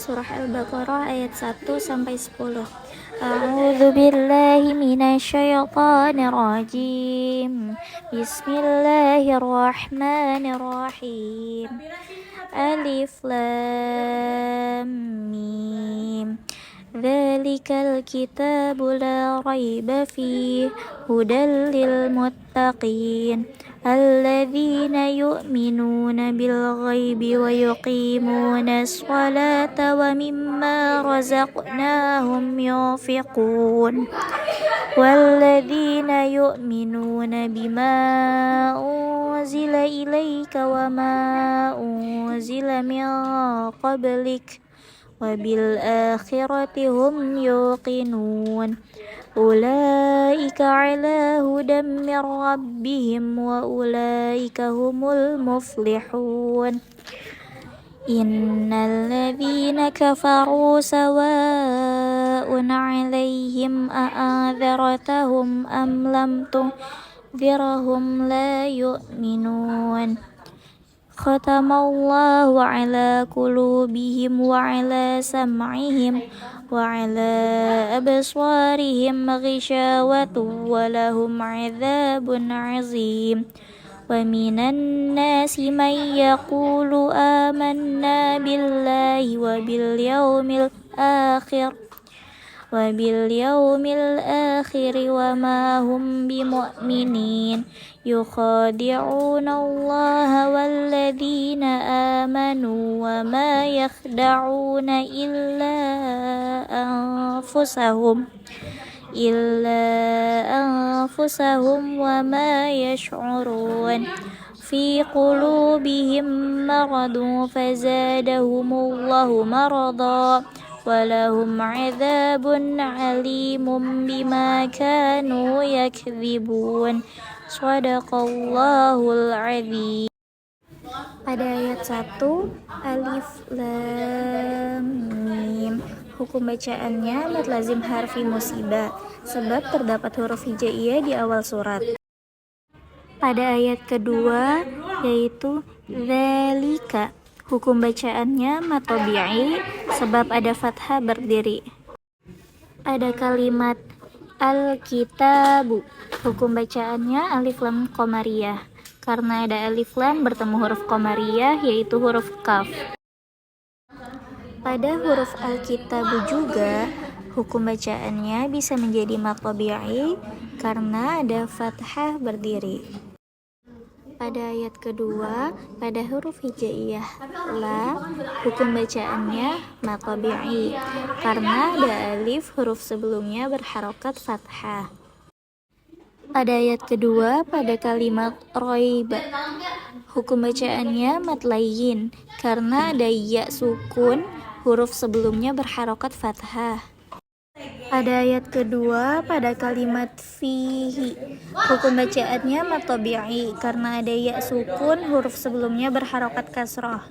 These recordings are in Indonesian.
surah Al-Baqarah ayat 1-10. A'udzu billahi minasyaitonir rajim. Bismillahirrahmanirrahim. Alif lam mim. Dzalikal kitabu la raiba fihi hudal lil muttaqin alladzina yu'minuna bil ghaibi wa yuqimuna as-salata wa mimma razaqnahum yunfiqun walladzina yu'minuna bima unzila ilayka wa ma unzila min qablik wabil akhirati hum yuqinun ulaika ala hudam min rabbihim wa ulaika humul muflihun innal ladzina kafaru sawa'un 'alaihim a'adhartahum am lam tunzirhum la yu'minun khatamallahu ala qulubihim wa ala sam'ihim wa ala absarihim ghishawatun wa lahum 'adzabun 'azim wa minan nasi man yaqulu amanna billahi wa bil yawmil akhir wa ma hum bimu'minin yukhadi'una allaha walladzina amanu wa ma yakhda'una illa anfusahum wa ma yash'urun fi qulubihim maradun fazadahumullahu marada walahum 'adzabun 'alimun bima kanu yakdzibun. Shadaqallahul 'adzim. Pada ayat 1 Alif Lam Mim. Hukum bacaannya mad lazim harfi musibah sebab terdapat huruf hijaiyah di awal surat. Pada ayat kedua yaitu dzalika. Hukum bacaannya mad tabi'i sebab ada fathah berdiri. Ada kalimat al-kitabu. Hukum bacaannya alif lam qamariyah karena ada alif lam bertemu huruf qamariyah yaitu huruf kaf. Pada huruf al-kitabu juga hukum bacaannya bisa menjadi mad tabi'i karena ada fathah berdiri. Pada ayat kedua, pada huruf hijaiyah la, hukum bacaannya mad tabi'i karena ada alif huruf sebelumnya berharokat fathah. Pada ayat kedua, pada kalimat roiba, hukum bacaannya mad layyin karena ada ya sukun huruf sebelumnya berharokat fathah. Pada ayat kedua, pada kalimat fihi, hukum bacaannya mad tabi'i karena ada ya sukun huruf sebelumnya berharokat kasrah.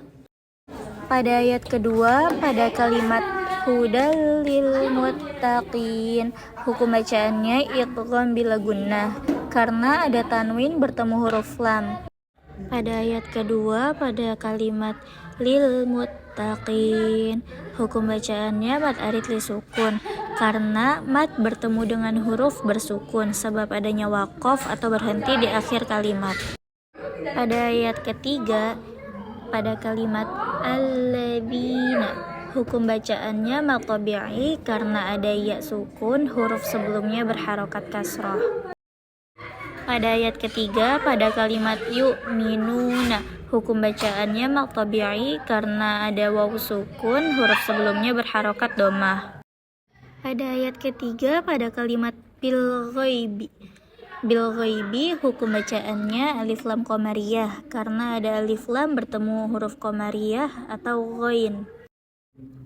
Pada ayat kedua, pada kalimat hudal lil muttaqin, hukum bacaannya idgham bila gunnah karena ada tanwin bertemu huruf lam. Pada ayat kedua, pada kalimat lil muttaqin, hukum bacaannya mad arid li sukun karena mad bertemu dengan huruf bersukun sebab adanya waqaf atau berhenti di akhir kalimat. Pada ayat ketiga, pada kalimat alladzina, hukum bacaannya mad tabi'i karena ada ya sukun huruf sebelumnya berharokat kasrah. Pada ayat ketiga, pada kalimat yu'minuna, hukum bacaannya mad tabi'i karena ada waw sukun huruf sebelumnya berharokat dhammah. Pada ayat ketiga, pada kalimat bil ghaibi, hukum bacaannya alif lam qamariyah karena ada alif lam bertemu huruf qamariyah atau ghain.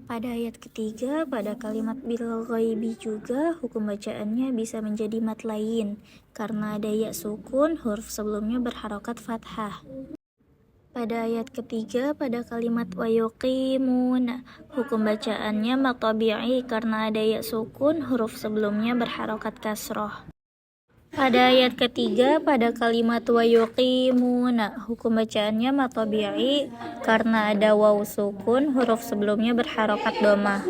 Pada ayat ketiga, pada kalimat bil ghaibi juga hukum bacaannya bisa menjadi mad layyin karena ada ya sukun huruf sebelumnya berharokat fathah. Pada ayat ketiga, pada kalimat wa yuqimuna, hukum bacaannya mad tabi'i karena ada ya sukun huruf sebelumnya berharokat kasroh. Pada ayat ketiga, pada kalimat wa yuqimuna, hukum bacaannya mat tabi'i karena ada waw sukun, huruf sebelumnya berharokat domah.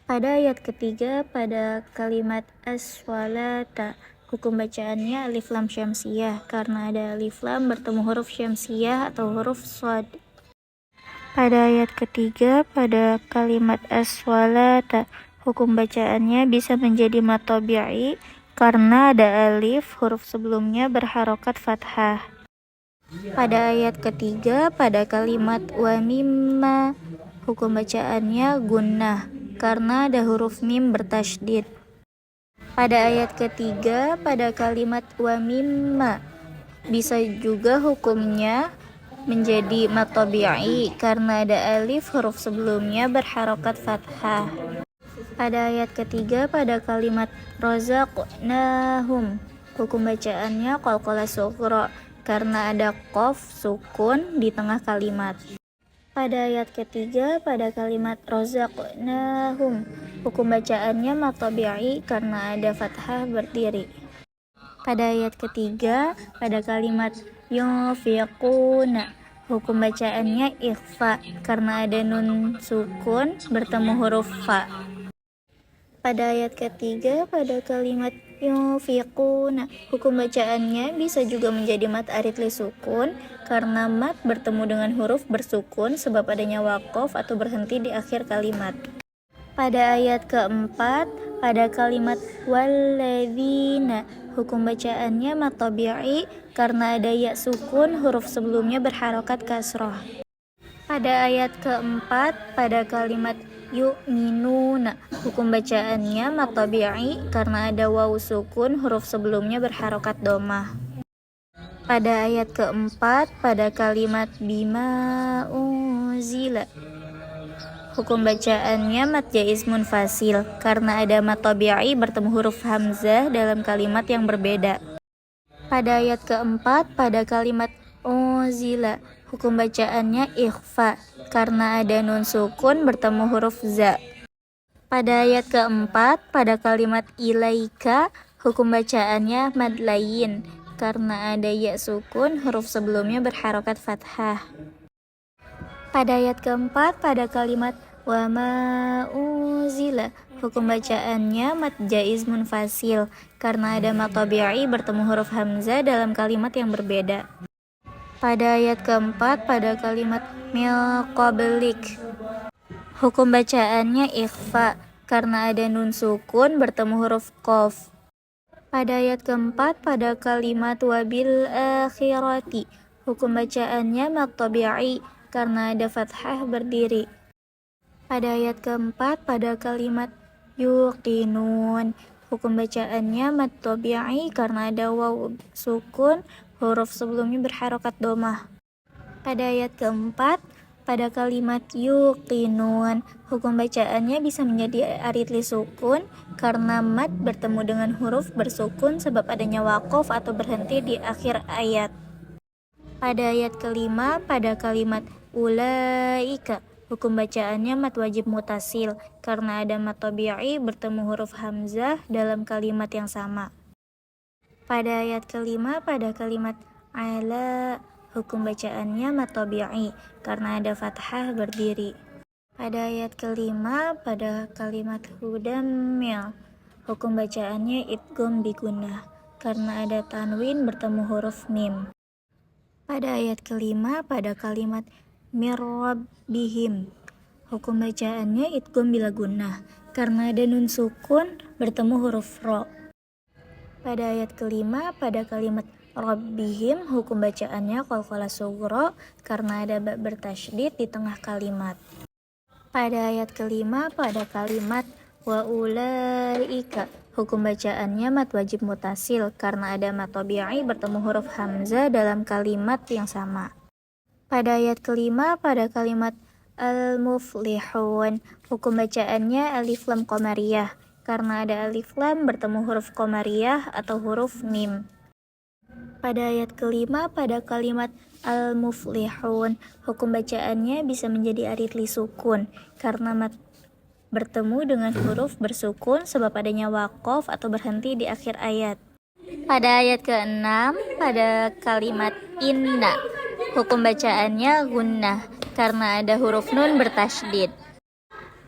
Pada ayat ketiga, pada kalimat as-sholata, hukum bacaannya alif lam syamsiyah karena ada alif lam bertemu huruf syamsiyah atau huruf shad. Pada ayat ketiga, pada kalimat as-sholata, hukum bacaannya bisa menjadi mat tabi'i karena ada alif, huruf sebelumnya berharokat fathah. Pada ayat ketiga, pada kalimat wa mimma, hukum bacaannya gunnah karena ada huruf mim bertasydid. Pada ayat ketiga, pada kalimat wa mimma, bisa juga hukumnya menjadi mat tabi'i karena ada alif, huruf sebelumnya berharokat fathah. Pada ayat ketiga, pada kalimat razaqnahum, hukum bacaannya qalqalah sughra karena ada qaf sukun di tengah kalimat. Pada ayat ketiga, pada kalimat razaqnahum, hukum bacaannya mat tabi'i karena ada fathah berdiri. Pada ayat ketiga, pada kalimat yunfiquna, hukum bacaannya ikhfa karena ada nun sukun bertemu huruf fa. Pada ayat ketiga, pada kalimat yunfiquna, hukum bacaannya bisa juga menjadi mat arid li sukun karena mat bertemu dengan huruf bersukun sebab adanya waqaf atau berhenti di akhir kalimat. Pada ayat keempat, pada kalimat walladzina, hukum bacaannya mat tabi'i karena ada ya sukun, huruf sebelumnya berharokat kasroh. Pada ayat keempat, pada kalimat yu'minuna, hukum bacaannya mat tabi'i karena ada waw sukun, huruf sebelumnya berharokat domah. Pada ayat keempat, pada kalimat bima unzila, hukum bacaannya mat jaiz munfasil karena ada mat tabi'i bertemu huruf hamzah dalam kalimat yang berbeda. Pada ayat keempat, pada kalimat unzila, hukum bacaannya ikhfa karena ada nun sukun bertemu huruf za. Pada ayat keempat, pada kalimat ilaika, hukum bacaannya mad layin karena ada ya sukun, huruf sebelumnya berharokat fathah. Pada ayat keempat, pada kalimat wa ma unzila, hukum bacaannya mat jaiz munfasil karena ada mat tabi'i bertemu huruf hamzah dalam kalimat yang berbeda. Pada ayat keempat, pada kalimat mil qablik, hukum bacaannya ikhfa karena ada nun sukun bertemu huruf qaf. Pada ayat keempat, pada kalimat wabil akhirati, hukum bacaannya mat tabi'i karena ada fathah berdiri. Pada ayat keempat, pada kalimat yuqinun, hukum bacaannya mat tabi'i karena ada waw sukun, huruf sebelumnya berharokat domah. Pada ayat keempat, pada kalimat yuqinun, hukum bacaannya bisa menjadi arid li sukun karena mat bertemu dengan huruf bersukun sebab adanya waqaf atau berhenti di akhir ayat. Pada ayat kelima, pada kalimat ulaika, hukum bacaannya mat wajib mutasil karena ada mat tabi'i bertemu huruf hamzah dalam kalimat yang sama. Pada ayat kelima, pada kalimat ala, hukum bacaannya mat tabi'i karena ada fathah berdiri. Pada ayat kelima, pada kalimat hudammil, hukum bacaannya idgham bigunnah karena ada tanwin bertemu huruf mim. Pada ayat kelima, pada kalimat mirrabbihim, hukum bacaannya idgham bila gunnah karena ada nun sukun bertemu huruf ro. Pada ayat kelima, pada kalimat rabbihim, hukum bacaannya qalqalah sughra karena ada ba bertasydid di tengah kalimat. Pada ayat kelima, pada kalimat wa ulaika, hukum bacaannya mat wajib mutasil karena ada mat tabi'i bertemu huruf hamzah dalam kalimat yang sama. Pada ayat kelima, pada kalimat al-muflihun, hukum bacaannya alif lam qamariyah karena ada alif lam bertemu huruf qamariyah atau huruf mim. Pada ayat kelima, pada kalimat al-muflihun, hukum bacaannya bisa menjadi arid li sukun karena mat bertemu dengan huruf bersukun sebab adanya waqaf atau berhenti di akhir ayat. Pada ayat ke-6, pada kalimat inna, hukum bacaannya gunnah karena ada huruf nun bertasydid.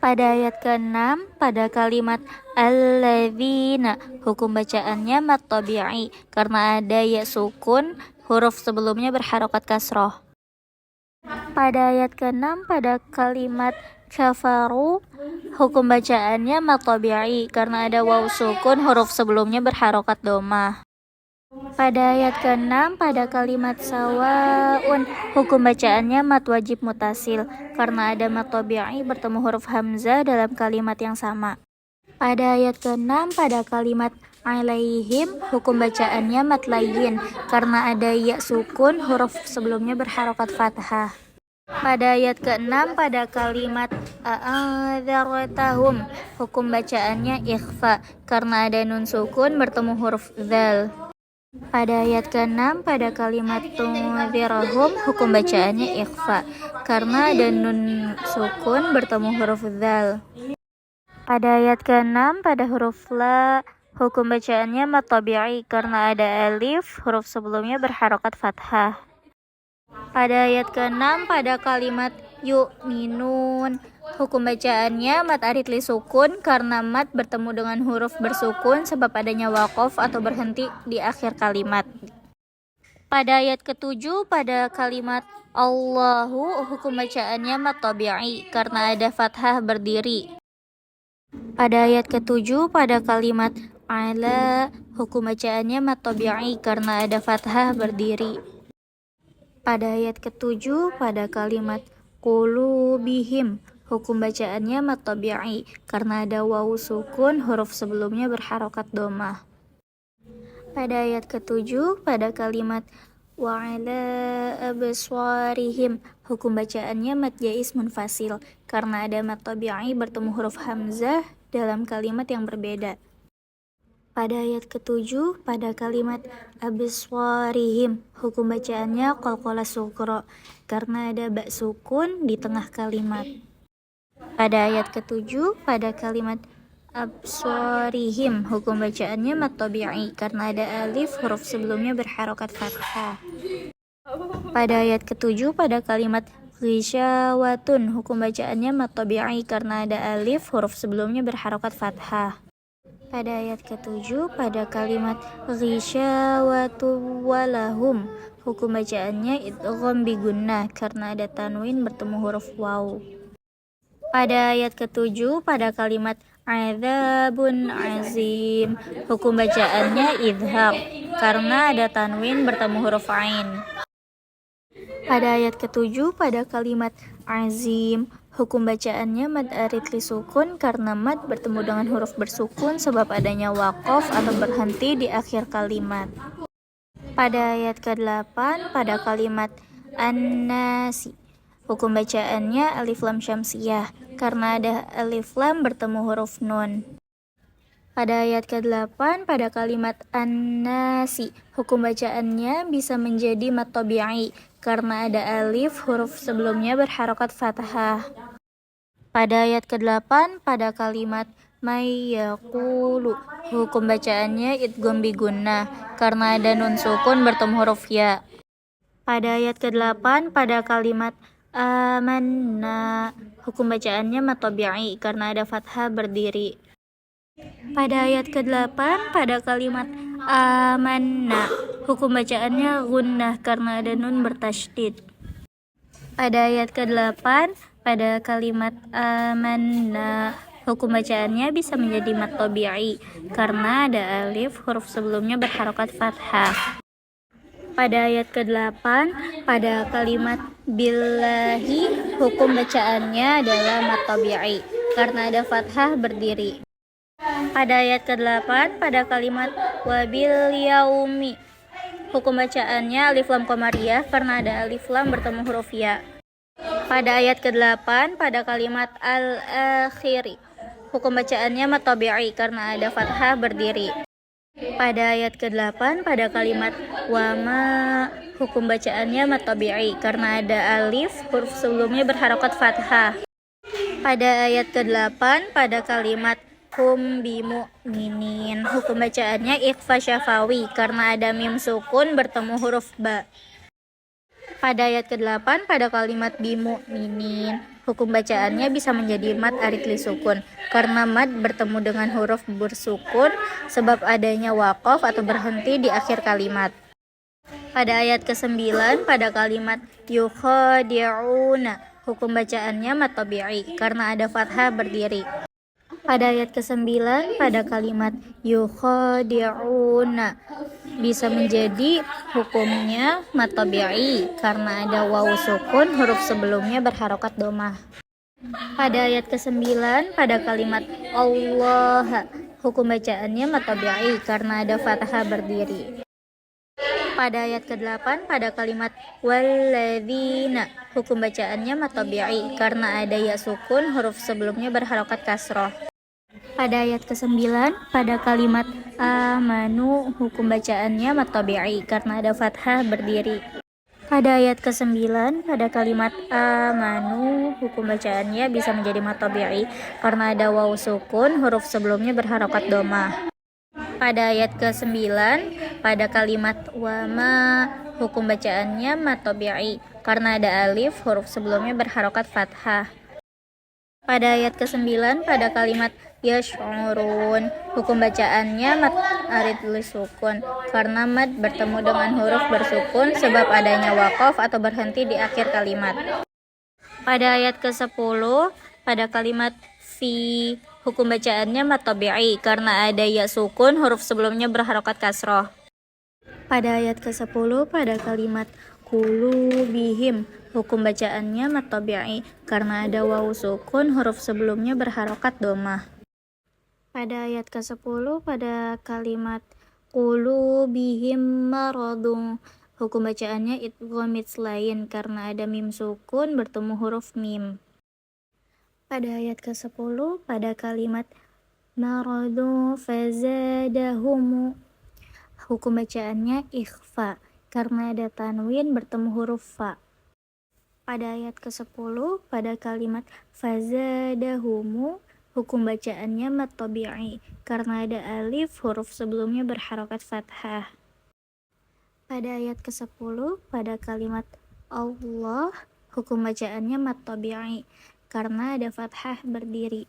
Pada ayat ke-6, pada kalimat alladzina, hukum bacaannya mad tabi'i karena ada ya sukun, huruf sebelumnya berharokat kasroh. Pada ayat ke-6, pada kalimat kafaru, hukum bacaannya mad tabi'i karena ada waw sukun, huruf sebelumnya berharokat domah. Pada ayat ke-6, pada kalimat sawaun, hukum bacaannya mad wajib mutasil karena ada mad tabi'i bertemu huruf hamzah dalam kalimat yang sama. Pada ayat ke-6, pada kalimat alaihim, hukum bacaannya mad layyin karena ada ya sukun, huruf sebelumnya berharokat fathah. Pada ayat ke-6, pada kalimat a'adzartahum, hukum bacaannya ikhfa karena ada nun sukun bertemu huruf dzal. Pada ayat ke-6, pada kalimat tunzirahum, hukum bacaannya ikhfa karena ada nun sukun bertemu huruf dzal. Pada ayat ke-6, pada huruf la, hukum bacaannya mad tabi'i karena ada alif, huruf sebelumnya berharokat fathah. Pada ayat ke-6, pada kalimat yu'minun, hukum bacaannya mad arid li sukun karena mad bertemu dengan huruf bersukun sebab adanya waqaf atau berhenti di akhir kalimat. Pada ayat ke-7, pada kalimat Allahu, hukum bacaannya mad tabi'i karena ada fathah berdiri. Pada ayat ke-7, pada kalimat ala, hukum bacaannya mad tabi'i karena ada fathah berdiri. Pada ayat ke-7, pada kalimat qulubihim, hukum bacaannya mad tabi'i karena ada waw sukun, huruf sebelumnya berharokat domah. Pada ayat ke-7, pada kalimat wa ala abswarihim, hukum bacaannya mad jaiz munfasil karena ada mad tabi'i bertemu huruf hamzah dalam kalimat yang berbeda. Pada ayat ke-7, pada kalimat abswarihim, hukum bacaannya qalqalah sughra karena ada ba sukun di tengah kalimat. Pada ayat ke-7, pada kalimat abswarihim, hukum bacaannya mad tabi'i karena ada alif, huruf sebelumnya berharokat fathah. Pada ayat ke-7, pada kalimat ghisyawatun, hukum bacaannya mad tabi'i karena ada alif, huruf sebelumnya berharokat fathah. Pada ayat ke-7, pada kalimat ghisyawatu walahum, hukum bacaannya idgham bi gunnah karena ada tanwin bertemu huruf waw. Pada ayat ke-7, pada kalimat adzabun azim, hukum bacaannya idhar karena ada tanwin bertemu huruf ain. Pada ayat ke-7, pada kalimat azim, hukum bacaannya mad arid li sukun karena mad bertemu dengan huruf bersukun sebab adanya waqaf atau berhenti di akhir kalimat. Pada ayat ke-8, pada kalimat an-nasi, hukum bacaannya alif lam syamsiyah karena ada alif lam bertemu huruf nun. Pada ayat ke-8, pada kalimat an-nasi, hukum bacaannya bisa menjadi mad tabi'i karena ada alif, huruf sebelumnya berharokat fathah. Pada ayat ke-8, pada kalimat may yaqulu, hukum bacaannya idgham bi gunnah karena ada nun sukun bertemu huruf ya. Pada ayat ke-8, pada kalimat amanna, hukum bacaannya mad tabi'i karena ada fathah berdiri. Pada ayat ke-8, pada kalimat amanna, hukum bacaannya gunnah karena ada nun bertasydid. Pada ayat ke-8, pada kalimat amanna, hukum bacaannya bisa menjadi mad tabi'i karena ada alif, huruf sebelumnya berharokat fathah. Pada ayat ke-8, pada kalimat billahi, hukum bacaannya adalah mad tabi'i karena ada fathah berdiri. Pada ayat ke-8, pada kalimat wabil yaumi, hukum bacaannya alif lam qamariyah karena ada alif lam bertemu huruf ya. Pada ayat ke-8, pada kalimat al-akhiri, hukum bacaannya mad tabi'i karena ada fathah berdiri. Pada ayat ke-8, pada kalimat wama, hukum bacaannya mad tabi'i karena ada alif, huruf sebelumnya berharokat fathah. Pada ayat ke-8 pada kalimat hum bimu'minin, hukum bacaannya ikhfa syafawi karena ada mim sukun bertemu huruf ba. Pada ayat ke-8 pada kalimat bimu'minin, hukum bacaannya bisa menjadi mad aritli sukun karena mad bertemu dengan huruf bersukun sebab adanya waqaf atau berhenti di akhir kalimat. Pada ayat ke-9 pada kalimat yukhadi'una, hukum bacaannya mad tabi'i karena ada fathah berdiri. Pada ayat ke-9 pada kalimat yukhadi'una bisa menjadi hukumnya mad tabi'i karena ada wawu sukun, huruf sebelumnya berharokat domah. Pada ayat ke-9 pada kalimat Allah, hukum bacaannya mad tabi'i karena ada fathah berdiri. Pada ayat ke-8 pada kalimat walladzina, hukum bacaannya mad tabi'i karena ada ya sukun, huruf sebelumnya berharokat kasroh. Pada ayat ke-9 pada kalimat amanu, hukum bacaannya mad tabi'i karena ada fathah berdiri. Pada ayat ke-9 pada kalimat amanu, hukum bacaannya bisa menjadi mad tabi'i karena ada wawu sukun, huruf sebelumnya berharokat domah. Pada ayat ke-9 pada kalimat wama, hukum bacaannya mad tabi'i karena ada alif, huruf sebelumnya berharokat fathah. Pada ayat ke-9 pada kalimat yash'urun, hukum bacaannya mad aritli sukun karena mad bertemu dengan huruf bersukun sebab adanya waqaf atau berhenti di akhir kalimat. Pada ayat ke-10 pada kalimat fi, hukum bacaannya mad tabi'i karena ada ya sukun, huruf sebelumnya berharokat kasroh. Pada ayat ke-10 pada kalimat qulubihim, hukum bacaannya mad tabi'i karena ada wawu sukun, huruf sebelumnya berharokat domah. Pada ayat ke-10 pada kalimat qulubihim maradun, hukum bacaannya idgham mitslain karena ada mim sukun bertemu huruf mim. Pada ayat ke-10 pada kalimat maradu fazadahumu, hukum bacaannya ikhfa karena ada tanwin bertemu huruf fa. Pada ayat ke-10 pada kalimat fazadahumu, hukum bacaannya mad tabi'i karena ada alif, huruf sebelumnya berharokat fathah. Pada ayat ke-10 pada kalimat Allah, hukum bacaannya mad tabi'i karena ada fathah berdiri.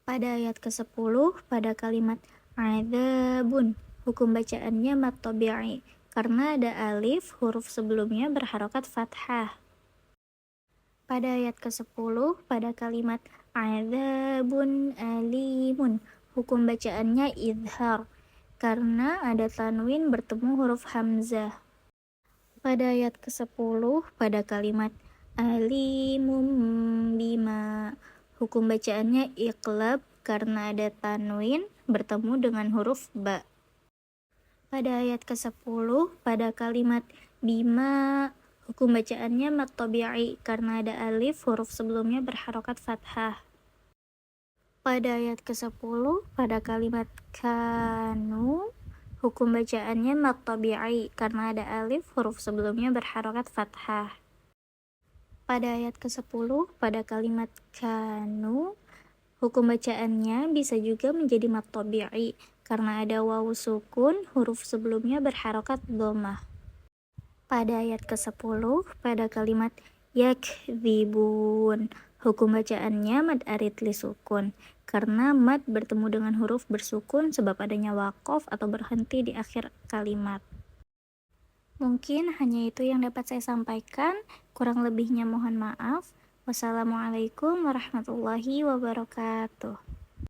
Pada ayat ke-10 pada kalimat adzabun, hukum bacaannya mad tabi'i karena ada alif, huruf sebelumnya berharokat fathah. Pada ayat ke-10 pada kalimat adzabun alimun, hukum bacaannya idhar karena ada tanwin bertemu huruf hamzah. Pada ayat ke-10 pada kalimat alimum bima, hukum bacaannya iqlab karena ada tanwin bertemu dengan huruf ba. Pada ayat ke-10 pada kalimat bima, hukum bacaannya mad tabi'i karena ada alif, huruf sebelumnya berharokat fathah. Pada ayat ke-10 pada kalimat kanu, hukum bacaannya mad tabi'i karena ada alif, huruf sebelumnya berharokat fathah. Pada ayat ke-10 pada kalimat kanu, hukum bacaannya bisa juga menjadi mad tabi'i karena ada wawu sukun, huruf sebelumnya berharokat dhammah. Pada ayat ke-10 pada kalimat yakdzibun, hukum bacaannya mad aritli sukun karena mad bertemu dengan huruf bersukun sebab adanya waqaf atau berhenti di akhir kalimat. Mungkin hanya itu yang dapat saya sampaikan, kurang lebihnya mohon maaf. Wassalamualaikum warahmatullahi wabarakatuh.